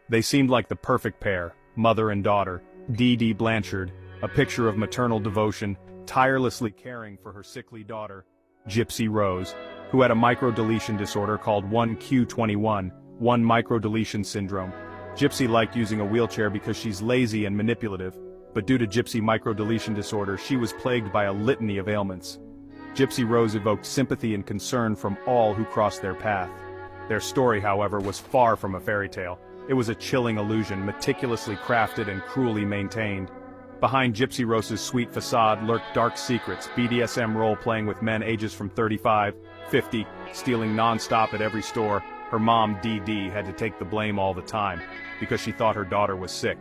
They seemed like the perfect pair, mother and daughter. Gypsy Blanchard, a picture of maternal devotion, tirelessly caring for her sickly daughter, Gypsy Rose, who had a microdeletion disorder called 1Q21, 1 microdeletion syndrome. Gypsy liked using a wheelchair because she's lazy and manipulative, but due to Gypsy microdeletion disorder she was plagued by a litany of ailments. Gypsy Rose evoked sympathy and concern from all who crossed their path. Their story, however, was far from a fairy tale. It was a chilling illusion, meticulously crafted and cruelly maintained. Behind Gypsy Rose's sweet facade lurked dark secrets, BDSM role-playing with men ages from 35, 50, stealing non-stop at every store. Her mom, DD, had to take the blame all the time, because she thought her daughter was sick.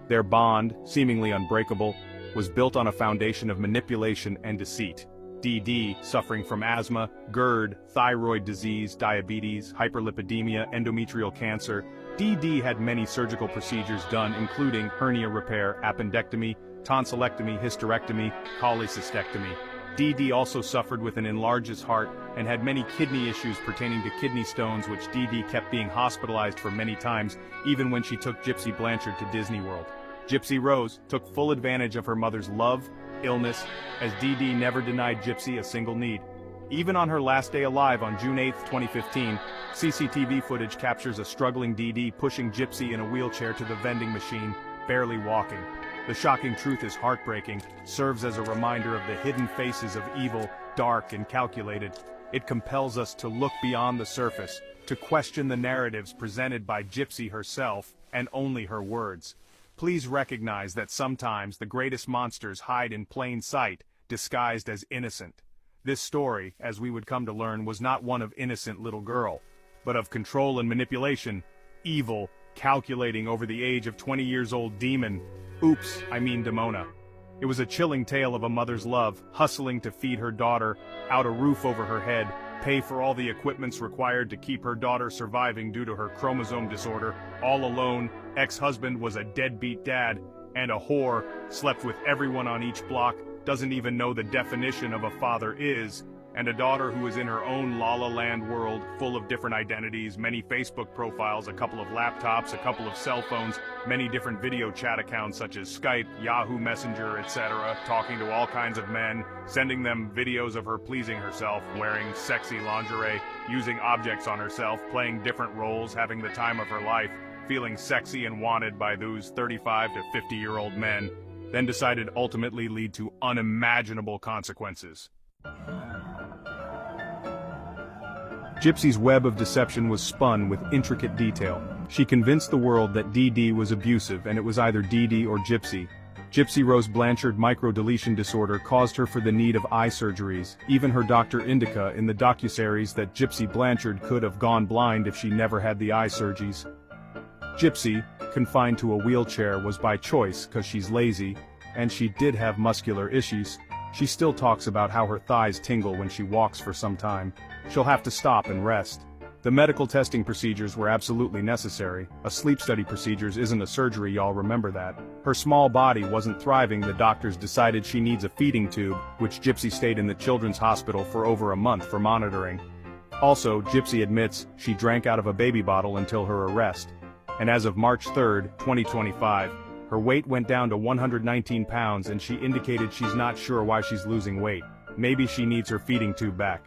Their bond, seemingly unbreakable, was built on a foundation of manipulation and deceit. DD, suffering from asthma, GERD, thyroid disease, diabetes, hyperlipidemia, endometrial cancer. DD had many surgical procedures done, including hernia repair, appendectomy, tonsillectomy, hysterectomy, cholecystectomy. DD also suffered with an enlarged heart and had many kidney issues pertaining to kidney stones, which DD kept being hospitalized for many times, even when she took Gypsy Blanchard to Disney World. Gypsy Rose took full advantage of her mother's love, illness, as DD never denied Gypsy a single need. Even on her last day alive on June 8, 2015, CCTV footage captures a struggling DD pushing Gypsy in a wheelchair to the vending machine, barely walking. The shocking truth is heartbreaking, serves as a reminder of the hidden faces of evil, dark and calculated. It compels us to look beyond the surface, to question the narratives presented by Gypsy herself, and only her words. Please recognize that sometimes the greatest monsters hide in plain sight, disguised as innocent. This story, as we would come to learn, was not one of innocent little girl, but of control and manipulation, evil, calculating over the age of 20 years old demon. Oops, I mean Demona. It was a chilling tale of a mother's love, hustling to feed her daughter, out a roof over her head, pay for all the equipments required to keep her daughter surviving due to her chromosome disorder, all alone. Ex-husband was a deadbeat dad, and a whore, slept with everyone on each block, doesn't even know the definition of a father is, and a daughter who is in her own La La Land world, full of different identities, many Facebook profiles, a couple of laptops, a couple of cell phones, many different video chat accounts such as Skype, Yahoo Messenger, etc., talking to all kinds of men, sending them videos of her pleasing herself, wearing sexy lingerie, using objects on herself, playing different roles, having the time of her life, feeling sexy and wanted by those 35 to 50-year-old men, then decided ultimately lead to unimaginable consequences. Gypsy's web of deception was spun with intricate detail. She convinced the world that DD was abusive and it was either DD or Gypsy. Gypsy Rose Blanchard microdeletion disorder caused her for the need of eye surgeries. Even her doctor indica in the docuseries that Gypsy Blanchard could have gone blind if she never had the eye surgeries. Gypsy, confined to a wheelchair, was by choice cause she's lazy, and she did have muscular issues. She still talks about how her thighs tingle when she walks for some time. She'll have to stop and rest. The medical testing procedures were absolutely necessary. A sleep study procedures isn't a surgery, y'all remember that. Her small body wasn't thriving. The doctors decided she needs a feeding tube, which Gypsy stayed in the children's hospital for over a month for monitoring. Also, Gypsy admits she drank out of a baby bottle until her arrest. And as of March 3, 2025, her weight went down to 119 pounds and she indicated she's not sure why she's losing weight. Maybe she needs her feeding tube back.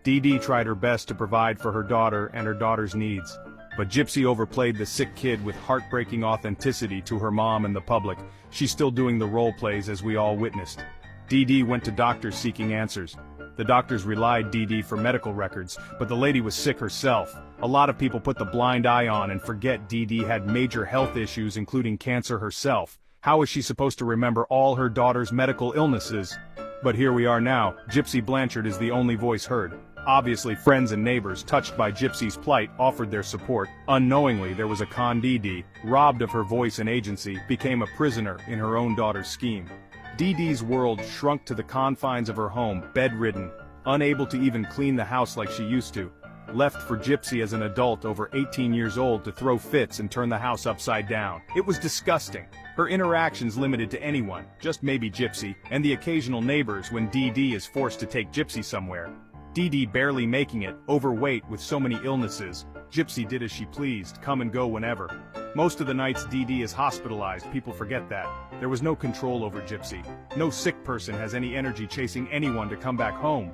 DD tried her best to provide for her daughter and her daughter's needs, but Gypsy overplayed the sick kid with heartbreaking authenticity to her mom and the public. She's still doing the role plays as we all witnessed. DD went to doctors seeking answers. The doctors relied DD for medical records, but the lady was sick herself. A lot of people put the blind eye on and forget DD had major health issues including cancer herself. How is she supposed to remember all her daughter's medical illnesses? But here we are now. Gypsy Blanchard is the only voice heard. Obviously, friends and neighbors touched by Gypsy's plight offered their support. Unknowingly, there was a con DD, robbed of her voice and agency, became a prisoner in her own daughter's scheme. DD's world shrunk to the confines of her home, bedridden, unable to even clean the house like she used to. Left for Gypsy as an adult over 18 years old to throw fits and turn the house upside down. It was disgusting. Her interactions limited to anyone, just maybe Gypsy, and the occasional neighbors when DD is forced to take Gypsy somewhere. Dee Dee barely making it, overweight with so many illnesses. Gypsy did as she pleased, come and go whenever. Most of the nights Dee Dee is hospitalized, people forget that. There was no control over Gypsy. No sick person has any energy chasing anyone to come back home.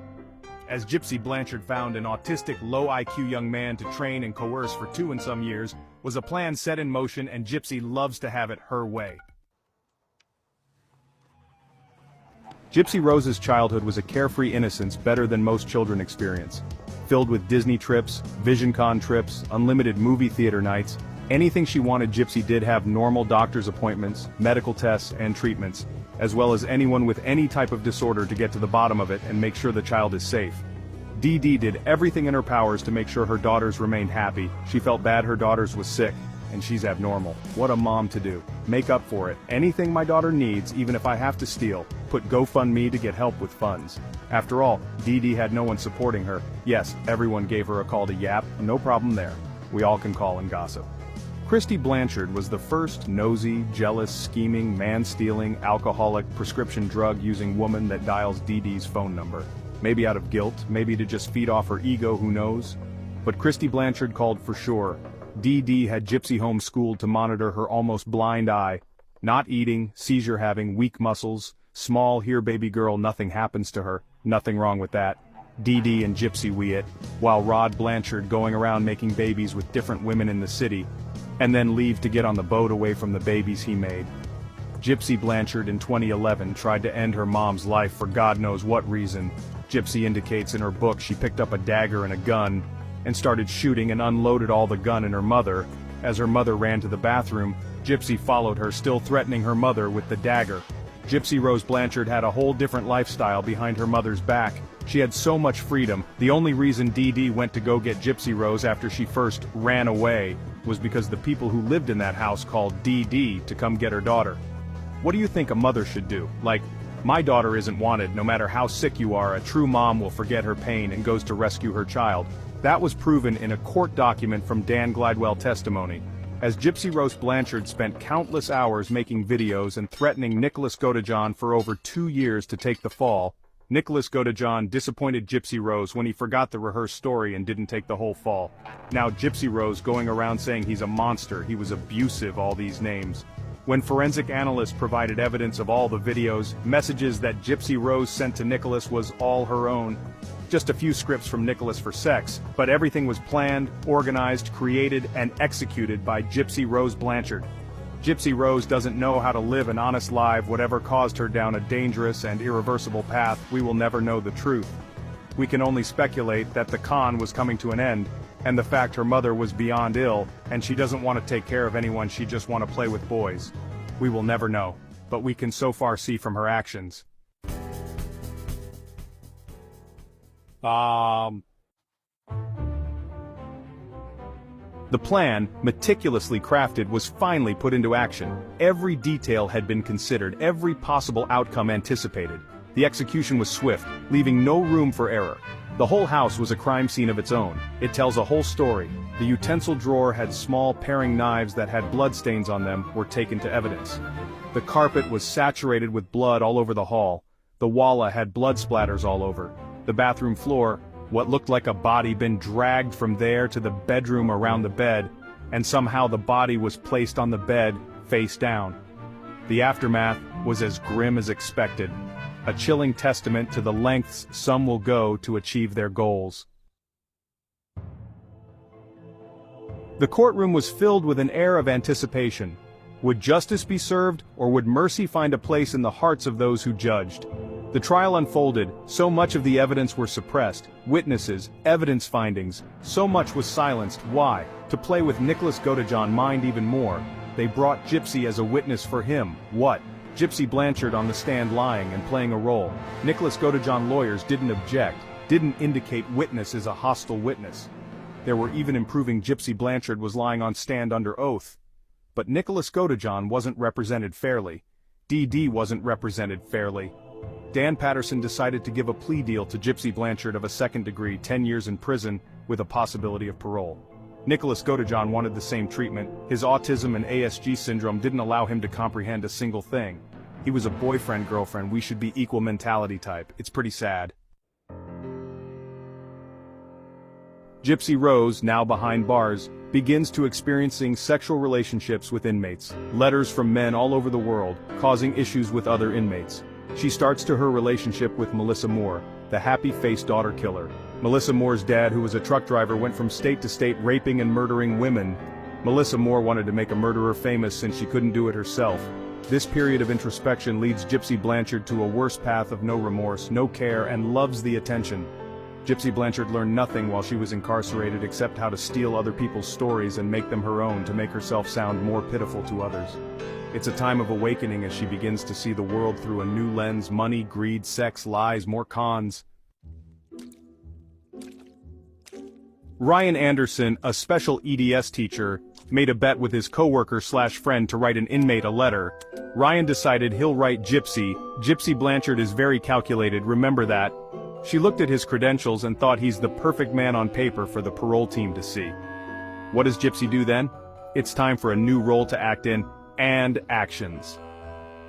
As Gypsy Blanchard found an autistic, low IQ young man to train and coerce for 2 and some years, was a plan set in motion, and Gypsy loves to have it her way. Gypsy Rose's childhood was a carefree innocence better than most children experience. Filled with Disney trips, VisionCon trips, unlimited movie theater nights, anything she wanted Gypsy did have normal doctor's appointments, medical tests, and treatments, as well as anyone with any type of disorder to get to the bottom of it and make sure the child is safe. Dee Dee did everything in her powers to make sure her daughters remained happy. She felt bad her daughters was sick, and she's abnormal. What a mom to do. Make up for it. Anything my daughter needs, even if I have to steal. Put GoFundMe to get help with funds. After all, Dee Dee had no one supporting her. Yes, everyone gave her a call to yap, no problem there. We all can call and gossip. Christy Blanchard was the first nosy, jealous, scheming, man-stealing, alcoholic, prescription drug-using woman that dials Dee Dee's phone number. Maybe out of guilt, maybe to just feed off her ego, who knows? But Christy Blanchard called for sure. Dee Dee had Gypsy homeschooled to monitor her almost blind eye. Not eating, seizure-having, weak muscles, small, here baby girl, nothing happens to her. Nothing wrong with that. Dee Dee and Gypsy we it, while Rod Blanchard going around making babies with different women in the city, and then leave to get on the boat away from the babies he made. Gypsy Blanchard in 2011 tried to end her mom's life for God knows what reason. Gypsy indicates in her book she picked up a dagger and a gun, and started shooting and unloaded all the gun in her mother. As her mother ran to the bathroom, Gypsy followed her, still threatening her mother with the dagger. Gypsy Rose Blanchard had a whole different lifestyle behind her mother's back. She had so much freedom. The only reason Dee Dee went to go get Gypsy Rose after she first ran away was because the people who lived in that house called Dee Dee to come get her daughter. What do you think a mother should do? Like, my daughter isn't wanted. No matter how sick you are, a true mom will forget her pain and goes to rescue her child. That was proven in a court document from Dan Glidewell testimony. As Gypsy Rose Blanchard spent countless hours making videos and threatening Nicholas Godejohn for over 2 years to take the fall, Nicholas Godejohn disappointed Gypsy Rose when he forgot the rehearsed story and didn't take the whole fall. Now Gypsy Rose going around saying he's a monster, he was abusive, all these names. When forensic analysts provided evidence of all the videos, messages that Gypsy Rose sent to Nicholas was all her own. Just a few scripts from Nicholas for sex, but everything was planned, organized, created, and executed by Gypsy Rose Blanchard. Gypsy Rose doesn't know how to live an honest life. Whatever caused her down a dangerous and irreversible path, we will never know the truth. We can only speculate that the con was coming to an end, and the fact her mother was beyond ill, and she doesn't want to take care of anyone, she just want to play with boys. We will never know, but we can so far see from her actions. The plan, meticulously crafted, was finally put into action. Every detail had been considered, every possible outcome anticipated. The execution was swift, leaving no room for error. The whole house was a crime scene of its own. It tells a whole story. The utensil drawer had small paring knives that had bloodstains on them, were taken to evidence. The carpet was saturated with blood all over the hall. The walla had blood splatters all over. The bathroom floor, what looked like a body been dragged from there to the bedroom around the bed, and somehow the body was placed on the bed, face down. The aftermath was as grim as expected, a chilling testament to the lengths some will go to achieve their goals. The courtroom was filled with an air of anticipation. Would justice be served, or would mercy find a place in the hearts of those who judged? The trial unfolded, so much of the evidence were suppressed, witnesses, evidence findings, so much was silenced. Why? To play with Nicholas Godejohn's mind even more. They brought Gypsy as a witness for him. What? Gypsy Blanchard on the stand lying and playing a role. Nicholas Godejohn lawyers didn't object, didn't indicate witness as a hostile witness. They were even improving Gypsy Blanchard was lying on stand under oath. But Nicholas Godejohn wasn't represented fairly. Dee Dee wasn't represented fairly. Dan Patterson decided to give a plea deal to Gypsy Blanchard of a second degree, 10 years in prison, with a possibility of parole. Nicholas Godejohn wanted the same treatment. His autism and ASG syndrome didn't allow him to comprehend a single thing. He was a boyfriend-girlfriend, we should be equal mentality type. It's pretty sad. Gypsy Rose, now behind bars, begins to experiencing sexual relationships with inmates. Letters from men all over the world, causing issues with other inmates. She starts to her relationship with Melissa Moore, the happy-faced daughter killer. Melissa Moore's dad, who was a truck driver, went from state to state raping and murdering women. Melissa Moore wanted to make a murderer famous since she couldn't do it herself. This period of introspection leads Gypsy Blanchard to a worse path of no remorse, no care, and loves the attention. Gypsy Blanchard learned nothing while she was incarcerated except how to steal other people's stories and make them her own to make herself sound more pitiful to others. It's a time of awakening as she begins to see the world through a new lens: money, greed, sex, lies, more cons. Ryan Anderson, a special EDS teacher, made a bet with his coworker/friend to write an inmate a letter. Ryan decided he'll write Gypsy. Gypsy Blanchard is very calculated, remember that. She looked at his credentials and thought he's the perfect man on paper for the parole team to see. What does Gypsy do then? It's time for a new role to act in, and actions.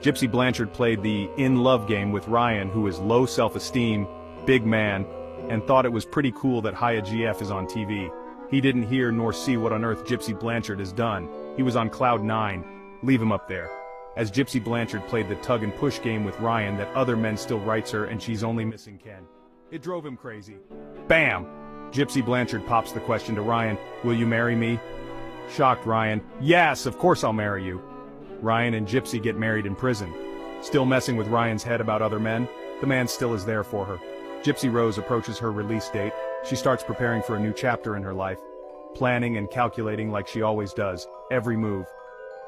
Gypsy Blanchard played the in-love game with Ryan, who is low self-esteem, big man, and thought it was pretty cool that Haya GF is on TV. He didn't hear nor see what on earth Gypsy Blanchard has done. He was on cloud 9. Leave him up there. As Gypsy Blanchard played the tug-and-push game with Ryan that other men still writes her and she's only missing Ken. It drove him crazy. Bam! Gypsy Blanchard pops the question to Ryan, "Will you marry me?" Shocked Ryan, "Yes, of course I'll marry you." Ryan and Gypsy get married in prison. Still messing with Ryan's head about other men, the man still is there for her. Gypsy Rose approaches her release date. She starts preparing for a new chapter in her life. Planning and calculating like she always does, every move.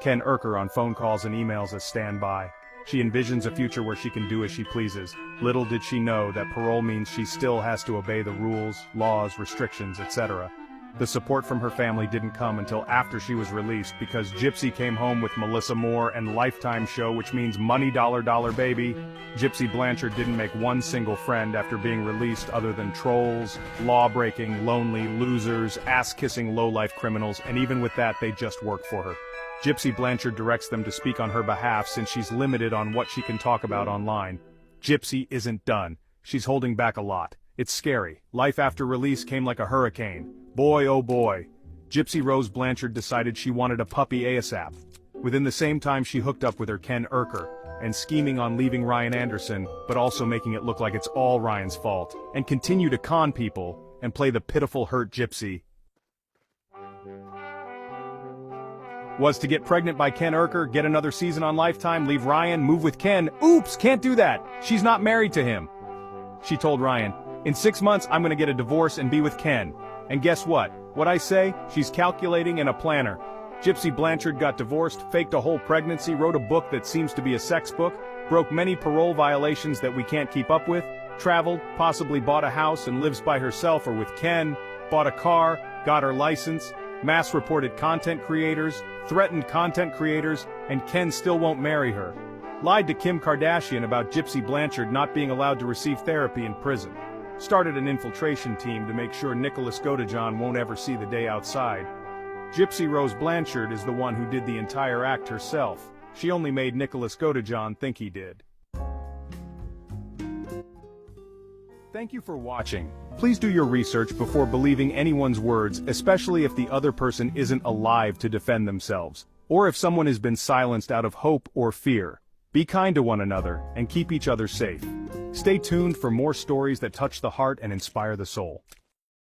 Ken Urker on phone calls and emails as standby. She envisions a future where she can do as she pleases. Little did she know that parole means she still has to obey the rules, laws, restrictions, etc. The support from her family didn't come until after she was released because Gypsy came home with Melissa Moore and Lifetime show, which means money dollar baby. Gypsy Blanchard didn't make one single friend after being released other than trolls, law-breaking, lonely, losers, ass-kissing low-life criminals, and even with that they just work for her. Gypsy Blanchard directs them to speak on her behalf since she's limited on what she can talk about online. Gypsy isn't done. She's holding back a lot. It's scary. Life after release came like a hurricane. Boy oh boy. Gypsy Rose Blanchard decided she wanted a puppy ASAP. Within the same time she hooked up with her Ken Urker, and scheming on leaving Ryan Anderson, but also making it look like it's all Ryan's fault, and continue to con people, and play the pitiful hurt Gypsy. Was to get pregnant by Ken Urker, get another season on Lifetime, leave Ryan, move with Ken. Oops, can't do that. She's not married to him. She told Ryan, "In 6 months I'm gonna get a divorce and be with Ken." And guess what? What I say? She's calculating and a planner. Gypsy Blanchard got divorced, faked a whole pregnancy, wrote a book that seems to be a sex book, broke many parole violations that we can't keep up with, traveled, possibly bought a house and lives by herself or with Ken, bought a car, got her license, mass-reported content creators, threatened content creators, and Ken still won't marry her. Lied to Kim Kardashian about Gypsy Blanchard not being allowed to receive therapy in prison. Started an infiltration team to make sure Nicholas Godejohn won't ever see the day outside. Gypsy Rose Blanchard is the one who did the entire act herself. She only made Nicholas Godejohn think he did. Thank you for watching. Please do your research before believing anyone's words, especially if the other person isn't alive to defend themselves, or if someone has been silenced out of hope or fear. Be kind to one another, and keep each other safe. Stay tuned for more stories that touch the heart and inspire the soul.